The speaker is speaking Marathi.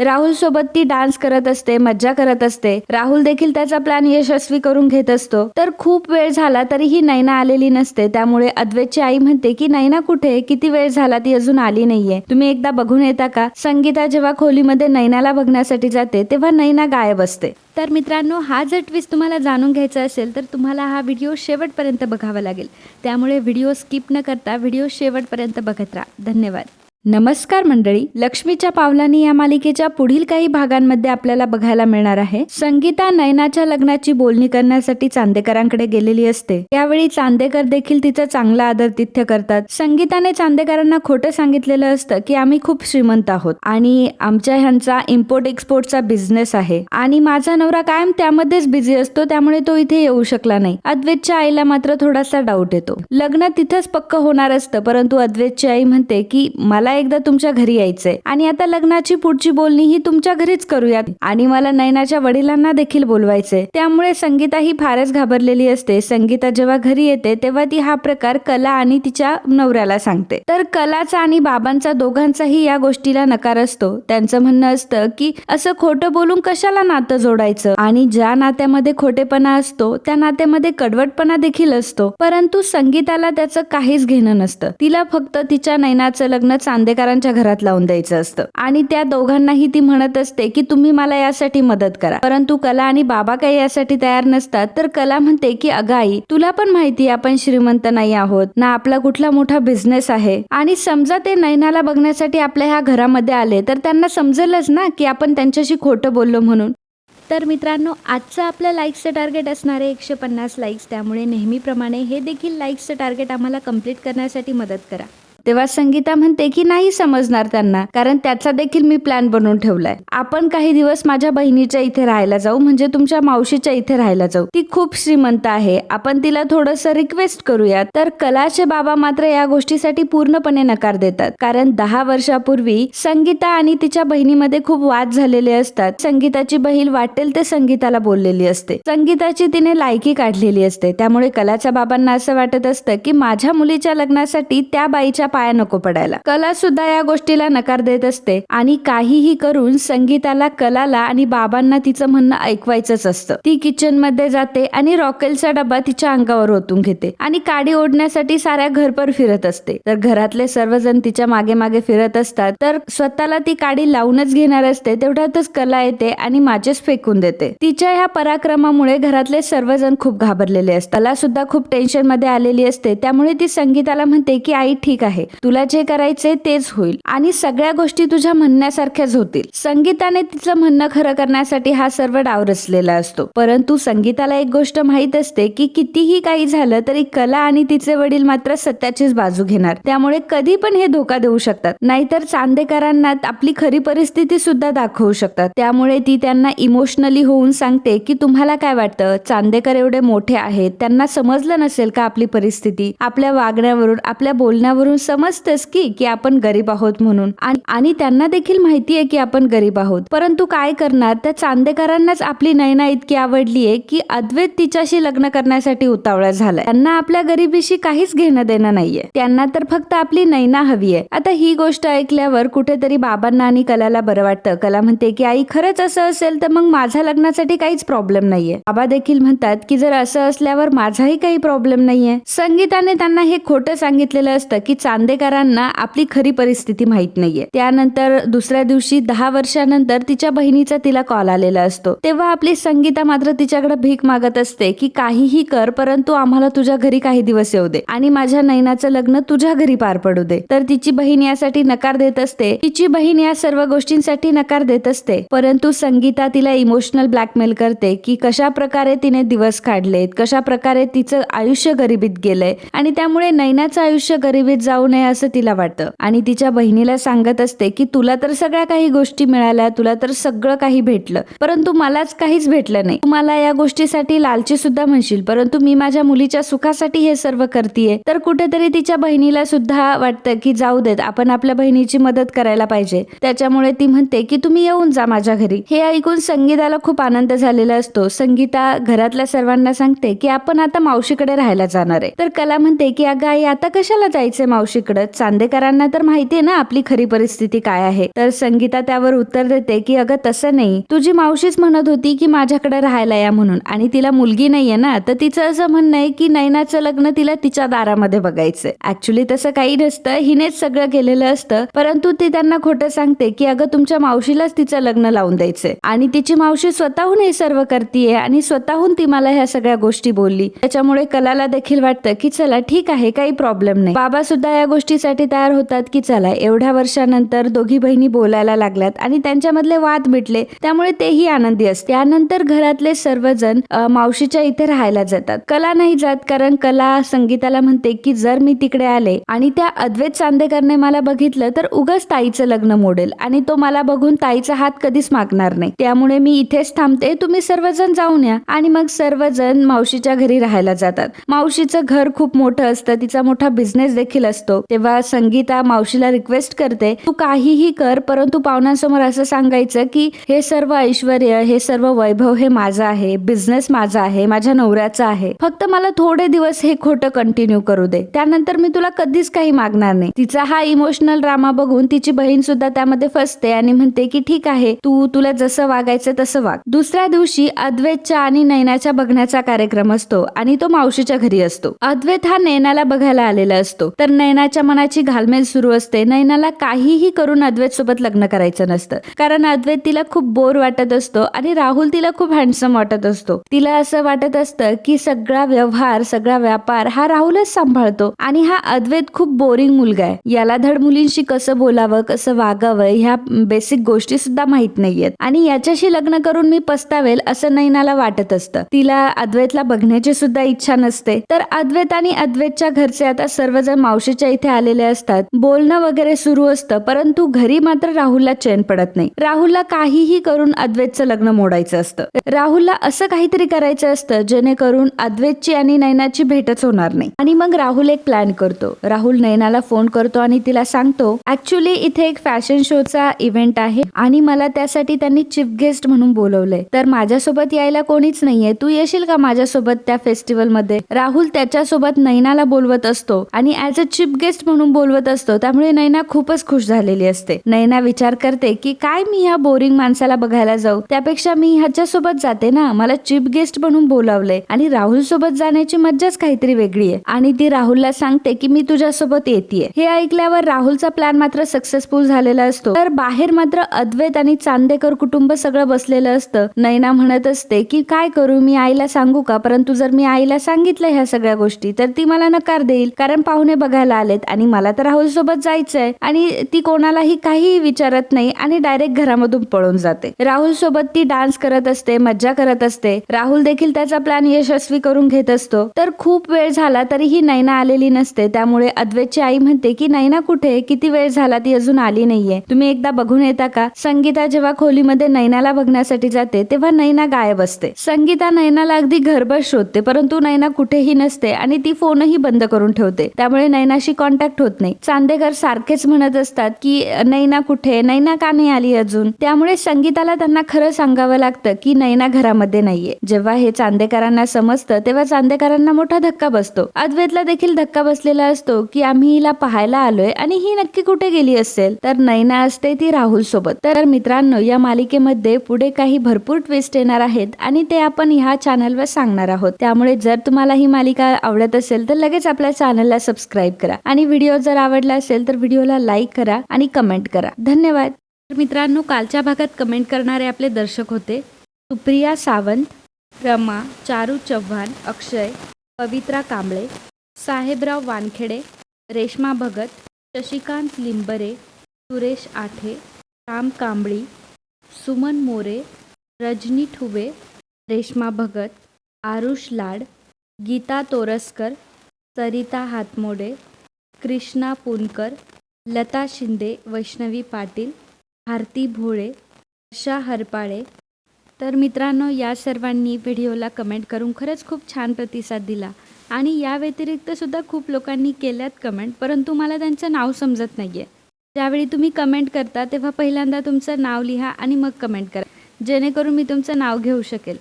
राहुल सोबत ती डान्स करत असते, मज्जा करत असते. राहुल देखील त्याचा प्लॅन यशस्वी करून घेत असतो. तर खूप वेळ झाला तरीही नैना आलेली नसते. त्यामुळे अद्वैतची आई म्हणते की नैना कुठे, किती वेळ झाला ती अजून आली नाहीये, तुम्ही एकदा बघून येता का. संगीता जेव्हा खोलीमध्ये नैनाला बघण्यासाठी जाते तेव्हा नैना गायब असते. तर मित्रांनो, हा जर ट्विस्ट तुम्हाला जाणून घ्यायचा असेल तर तुम्हाला हा व्हिडिओ शेवटपर्यंत बघावा लागेल. त्यामुळे व्हिडिओ स्किप न करता व्हिडिओ शेवटपर्यंत बघत राहा. धन्यवाद. नमस्कार मंडळी, लक्ष्मीच्या पावलांनी या मालिकेच्या पुढील काही भागांमध्ये आपल्याला बघायला मिळणार आहे. संगीता नैनाच्या लग्नाची बोलणी करण्यासाठी चांदेकरांकडे गेलेली असते. यावेळी चांदेकर देखील तिचं चांगलं आदरातिथ्य करतात. संगीताने चांदेकरांना खोटं सांगितलेलं असतं की आम्ही खूप श्रीमंत आहोत आणि आमच्या ह्यांचा इम्पोर्ट एक्सपोर्टचा बिझनेस आहे आणि माझा नवरा कायम त्यामध्येच बिझी असतो, त्यामुळे तो इथे येऊ शकला नाही. अद्वैतच्या आईला मात्र थोडासा डाऊट येतो. लग्न तिथंच पक्क होणार असतं, परंतु अद्वैतची आई म्हणते की मला एकदा तुमच्या घरी यायचंय आणि आता लग्नाची पुढची बोलणी ही तुमच्या घरीच करूयात आणि मला नैनाच्या वडिलांना देखील बोलवायचंय. त्यामुळे संगीता ही फारच घाबरलेली असते. संगीता जेव्हा घरी येते तेव्हा ती हा प्रकार कला आणि तिच्या नवऱ्याला सांगते. तर कलाचा आणि बाबांचा दोघांचाही या गोष्टीला नकार असतो. त्यांचं म्हणणं असतं की असं खोटं बोलून कशाला नातं जोडायचं, आणि ज्या नात्यामध्ये खोटेपणा असतो त्या नात्यामध्ये कडवटपणा देखील असतो. परंतु संगीताला त्याचं काहीच घेणं नसतं. तिला फक्त तिच्या नैनाचं लग्न चांदेकरांच्या घरात लावून द्यायचं असतं आणि त्या दोघांनाही ती म्हणत असते की तुम्ही मला यासाठी मदत करा. परंतु कला आणि बाबा काही यासाठी तयार नसतात. तर कला म्हणते की अगं आई, तुला पण माहिती आपण श्रीमंत नाही आहोत ना, आपला कुठला मोठा बिझनेस आहे, आणि समजा ते नैनाला बघण्यासाठी आपल्या ह्या घरामध्ये आले तर त्यांना समजेलच ना की आपण त्यांच्याशी खोटं बोललो म्हणून. तर मित्रांनो, आजचं आपलं लाईक्सचं टार्गेट असणार आहे 150 लाईक्स. त्यामुळे नेहमीप्रमाणे हे देखील लाईक्सचं टार्गेट आम्हाला कंप्लीट करण्यासाठी मदत करा. तेव्हा संगीता म्हणते की नाही समजणार त्यांना, कारण त्याचा देखील मी प्लॅन बनवून ठेवलाय. आपण काही दिवस माझ्या बहिणीच्या इथे राहायला जाऊ, म्हणजे तुमच्या मावशीच्या इथे राहायला जाऊ. ती खूप श्रीमंत आहे, आपण तिला थोडंसं रिक्वेस्ट करूयात. तर कलाचे बाबा मात्र या गोष्टीसाठी पूर्णपणे नकार देतात, कारण 10 वर्षापूर्वी संगीता आणि तिच्या बहिणीमध्ये खूप वाद झालेले असतात. संगीताची बहीण वाटेल ते संगीताला बोललेली असते. संगीताची तिने लायकी काढलेली असते. त्यामुळे कलाच्या बाबांना असं वाटत असतं की माझ्या मुलीच्या लग्नासाठी त्या बाईच्या पाया नको पडायला. कला सुद्धा या गोष्टीला नकार देत असते आणि काहीही करून संगीताला, कलाला आणि बाबांना तिचं म्हणणं ऐकवायचंच असतं. ती किचन मध्ये जाते आणि रॉकेलचा डबा तिच्या अंगावर ओतून घेते आणि काडी ओढण्यासाठी साऱ्या घरभर फिरत असते. तर घरातले सर्वजण तिच्या मागे मागे फिरत असतात. तर स्वतःला ती काडी लावूनच घेणार असते, तेवढ्यातच कला येते आणि माचेस फेकून देते. तिच्या ह्या पराक्रमामुळे घरातले सर्वजण खूप घाबरलेले असतात. कला सुद्धा खूप टेन्शन मध्ये आलेली असते. त्यामुळे ती संगीताला म्हणते की आई ठीक आहे, तुला जे करायचे तेच होईल आणि सगळ्या गोष्टी तुझ्या म्हणण्यासारख्याच होतील. संगीताने तिचं म्हणणं खरं करण्यासाठी हा सर्व डाव रचलेला असतो. परंतु संगीताला एक गोष्ट माहित असते की कितीही काही झालं तरी कला आणि तिचे वडील मात्र सत्याचीच बाजू घेणार. त्यामुळे कधी पण हे धोका देऊ शकतात, नाहीतर चांदेकरांना आपली खरी परिस्थिती सुद्धा दाखवू शकतात. त्यामुळे ती त्यांना इमोशनली होऊन सांगते की तुम्हाला काय वाटतं, चांदेकर एवढे मोठे आहेत, त्यांना समजलं नसेल का आपली परिस्थिती. आपल्या वागण्यावरून, आपल्या बोलण्यावरून समजतेस की आपण गरीब आहोत म्हणून, आणि त्यांना देखील माहिती आहे की आपण गरीब आहोत. परंतु काय करणार, त्या चांदेकरांनाच आपली नैना इतकी आवडलीये की अद्वैत तिच्याशी लग्न करण्यासाठी उतावळा झालाय. त्यांना आपल्या गरिबीशी काहीच घेणं देणं नाहीये, त्यांना तर फक्त आपली नैना हवी आहे. आता ही गोष्ट ऐकल्यावर कुठेतरी बाबांना आणि कलाला बरं वाटतं. कला म्हणते की आई, खरंच असं असेल तर मग माझ्या लग्नासाठी काहीच प्रॉब्लेम नाहीये. बाबा देखील म्हणतात की जर असं असल्यावर माझाही काही प्रॉब्लेम नाहीये. संगीताने त्यांना हे खोटं सांगितलेलं असतं की चांदेकरांना आपली खरी परिस्थिती माहित नाहीये. त्यानंतर दुसऱ्या दिवशी 10 वर्षानंतर तिच्या बहिणीचा तिला कॉल आलेला असतो. तेव्हा आपली संगीता मात्र तिच्याकडे भीक मागत असते की काहीही कर, परंतु आम्हाला तुझ्या घरी काही दिवस येऊ दे आणि माझ्या नैनाचं लग्न तुझ्या घरी पार पडू दे. तर तिची बहीण यासाठी नकार देत असते. तिची बहीण या सर्व गोष्टींसाठी नकार देत असते. परंतु संगीता तिला इमोशनल ब्लॅकमेल करते की कशा प्रकारे तिने दिवस काढलेत, कशा प्रकारे तिचं आयुष्य गरिबीत गेलंय आणि त्यामुळे नैनाचं आयुष्य गरिबीत जाऊ नये असं तिला वाटतं. आणि तिच्या बहिणीला सांगत असते की तुला तर सगळ्या काही गोष्टी मिळाल्या, तुला तर सगळं काही भेटलं, परंतु मलाच काहीच भेटलं नाही. तू मला या गोष्टीसाठी लालची सुद्धा म्हणशील, परंतु मी माझ्या मुलीच्या सुखासाठी हे सर्व करतेय. तर कुठेतरी तिच्या बहिणीला सुद्धा वाटतं की जाऊ देत, आपण आपल्या बहिणीची मदत करायला पाहिजे. त्याच्यामुळे ती म्हणते की तुम्ही येऊन जा माझ्या घरी. हे ऐकून संगीताला खूप आनंद झालेला असतो. संगीता घरातल्या सर्वांना सांगते की आपण आता मावशीकडे राहायला जाणार आहे. तर कला म्हणते की अगं आई, आता कशाला जायचंय मावशी मावशीकडे. चांदेकरांना तर माहितीये ना आपली खरी परिस्थिती काय आहे. तर संगीता त्यावर उत्तर देते की अगं तसं नाही, तुझी मावशीच म्हणत होती की माझ्याकडे राहायला या म्हणून, आणि तिला मुलगी नाहीये ना, तर तिचं असं म्हणणं आहे की नैनाचं लग्न तिला तिच्या दारामध्ये बघायचंय. ऍक्च्युली तसं काही नसतं, हिनेच सगळं केलेलं असतं, परंतु ती त्यांना खोटं सांगते की अगं तुमच्या मावशीलाच तिचं लग्न लावून द्यायचंय, आणि तिची मावशी स्वतःहून हे सर्व करतीये आणि स्वतःहून ती मला ह्या सगळ्या गोष्टी बोलली. त्याच्यामुळे कलाला देखील वाटतं की चला ठीक आहे, काही प्रॉब्लेम नाही. बाबा सुद्धा या गोष्टीसाठी तयार होतात की चला एवढ्या वर्षानंतर दोघी बहिणी बोलायला लागल्यात आणि त्यांच्यामधले वाद मिटले, त्यामुळे तेही आनंदी असते. त्यानंतर घरातले सर्वजण मावशीच्या इथे राहायला जातात. कला नाही जात, कारण कला संगीताला म्हणते की जर मी तिकडे आले आणि त्या अद्वैत चांदेकरने मला बघितलं तर उगाच ताईचं लग्न मोडेल आणि तो मला बघून ताईचा हात कधीच मागणार नाही. त्यामुळे मी इथेच थांबते, तुम्ही सर्वजण जाऊन या. आणि मग सर्वजण मावशीच्या घरी राहायला जातात. मावशीचं घर खूप मोठं असतं, तिचा मोठा बिझनेस देखील असतो. तेव्हा संगीता मावशीला रिक्वेस्ट करते, तू काहीही कर, परंतु पाहुण्यांसमोर असं सांगायचं की हे सर्व ऐश्वर्य, हे सर्व वैभव हे माझं आहे, बिझनेस माझा आहे, माझ्या नवऱ्याचा आहे, फक्त मला थोडे दिवस हे खोटं कंटिन्यू करू दे, त्यानंतर मी तुला कधीच काही मागणार नाही. तिचा हा इमोशनल ड्रामा बघून तिची बहीण सुद्धा त्यामध्ये फसते आणि म्हणते की ठीक आहे, तुला जसं वागायचं तसं वाग. दुसऱ्या दिवशी अद्वैतच्या आणि नैनाच्या बघण्याचा कार्यक्रम असतो आणि तो मावशीच्या घरी असतो. अद्वैत हा नैनाला बघायला आलेला असतो, तर नैनाच्या मनाची घालमेल सुरू असते. नैनाला काहीही करून अद्वैत सोबत लग्न करायचं नसतं, कारण अद्वैत तिला खूप बोर वाटत असतो आणि राहुल तिला खूप हँडसम वाटत असतो. तिला असं वाटत असतं की सगळा व्यवहार, सगळा व्यापार हा राहुलच सांभाळतो आणि हा अद्वैत खूप बोरिंग मुलगा आहे. याला धड मुलींशी कसं बोलावं, कसं वागावं ह्या बेसिक गोष्टी सुद्धा माहित नाहीयेत, आणि याच्याशी लग्न करून मी पस्तावेल असं नैनाला वाटत असतं. तिला अद्वैतला बघण्याची सुद्धा इच्छा नसते. तर अद्वैत आणि अद्वैतच्या घरचे आता सर्वजण मावशीच्या इथे आलेले असतात. बोलणं वगैरे सुरू असतं, परंतु घरी मात्र राहुलला चैन पडत नाही. राहुलला काहीही करून अद्वैतचं लग्न मोडायचं असतं. राहुलला असं काहीतरी करायचं असतं जेणेकरून अद्वैतची आणि नैनाची भेटच होणार नाही. आणि मग राहुल एक प्लॅन करतो. राहुल नैनाला फोन करतो आणि तिला सांगतो, ऍक्च्युली इथे एक फॅशन शोचा इव्हेंट आहे आणि मला त्यासाठी त्यांनी चीफ गेस्ट म्हणून बोलवलंय, तर माझ्यासोबत यायला कोणीच नाहीये, तू येशील का माझ्यासोबत त्या फेस्टिवल मध्ये. राहुल त्याच्यासोबत नैनाला बोलवत असतो आणि ऍज अ चीफ गेस्ट म्हणून बोलवत असतो, त्यामुळे नैना खूपच खुश झालेली असते. नैना विचार करते की काय मी ह्या बोरिंग माणसाला बघायला जाऊ, त्यापेक्षा मी ह्याच्यासोबत जाते ना, मला चीफ गेस्ट म्हणून बोलावलंय आणि राहुल सोबत जाण्याची मज्जाच काहीतरी वेगळी आहे. आणि ती राहुलला सांगते की मी तुझ्यासोबत येतेय. हे ऐकल्यावर राहुलचा प्लॅन मात्र सक्सेसफुल झालेला असतो. तर बाहेर मात्र अद्वैत आणि चांदेकर कुटुंब सगळं बसलेलं असतं. नैना म्हणत असते की काय करू, मी आईला सांगू का, परंतु जर मी आईला सांगितलं ह्या सगळ्या गोष्टी तर ती मला नकार देईल, कारण पाहुणे बघायला आलेत आणि मला तर राहुल सोबत जायचंय. आणि ती कोणालाही काहीही विचारत नाही आणि डायरेक्ट घरामधून पळून जाते. राहुल सोबत ती डान्स करत असते, मज्जा करत असते. राहुल देखील त्याचा प्लॅन यशस्वी करून घेत असतो. तर खूप वेळ झाला तरीही नैना आलेली नसते, त्यामुळे अद्वैतची आई म्हणते की नैना कुठे, किती वेळ झाला ती अजून आली नाहीये, तुम्ही एकदा बघून येता का. संगीता जेव्हा खोलीमध्ये नैनाला बघण्यासाठी जाते तेव्हा नैना गायब असते. संगीता नैनाला अगदी घरभर शोधते, परंतु नैना कुठेही नसते आणि ती फोनही बंद करून ठेवते, त्यामुळे नैनाशी कॉन्टॅक्ट होत नाही. चांदेकर सारखेच म्हणत असतात की नैना कुठे, नैना का नाही आली अजून. त्यामुळे संगीताला त्यांना खरं सांगावं लागतं की नैना घरामध्ये नाहीये. जेव्हा हे चांदेकरांना समजतं तेव्हा चांदेकरांना मोठा धक्का बसतो. अद्वैतला देखील धक्का बसलेला असतो की आम्ही हिला पाहायला आलोय आणि ही नक्की कुठे गेली असेल. तर नैना असते ती राहुल सोबत. तर मित्रांनो, या मालिकेमध्ये पुढे काही भरपूर ट्विस्ट येणार आहेत आणि ते आपण ह्या चॅनलवर सांगणार आहोत. त्यामुळे जर तुम्हाला ही मालिका आवडत असेल तर लगेच आपल्या चॅनलला सबस्क्राईब करा आणि व्हिडिओ जर आवडला असेल तर व्हिडिओला लाईक करा आणि कमेंट करा. धन्यवाद. तर मित्रांनो, कालच्या भागात कमेंट करणारे आपले दर्शक होते सुप्रिया सावंत, रमा, चारू चव्हाण, अक्षय, पवित्रा कांबळे, साहेबराव वानखेडे, रेश्मा भगत, शशिकांत लिंबरे, सुरेश आठे, राम कांबळी, सुमन मोरे, रजनी ठुबे, रेश्मा भगत, आरुष लाड, गीता तोरसकर, सरिता हातमोडे, कृष्णा पुनकर, लता शिंदे, वैष्णवी पाटील, भारती भोळे, आशा हरपाळे. तर मित्रांनो, या सर्वांनी व्हिडिओला कमेंट करून खरंच खूप छान प्रतिसाद दिला आणि या व्यतिरिक्त सुद्धा खूप लोकांनी केल्यात कमेंट, परंतु मला त्यांचं नाव समजत नाही आहे. ज्यावेळी तुम्ही कमेंट करता तेव्हा पहिल्यांदा तुमचं नाव लिहा आणि मग कमेंट करा, जेणेकरून मी तुमचं नाव घेऊ शकेल.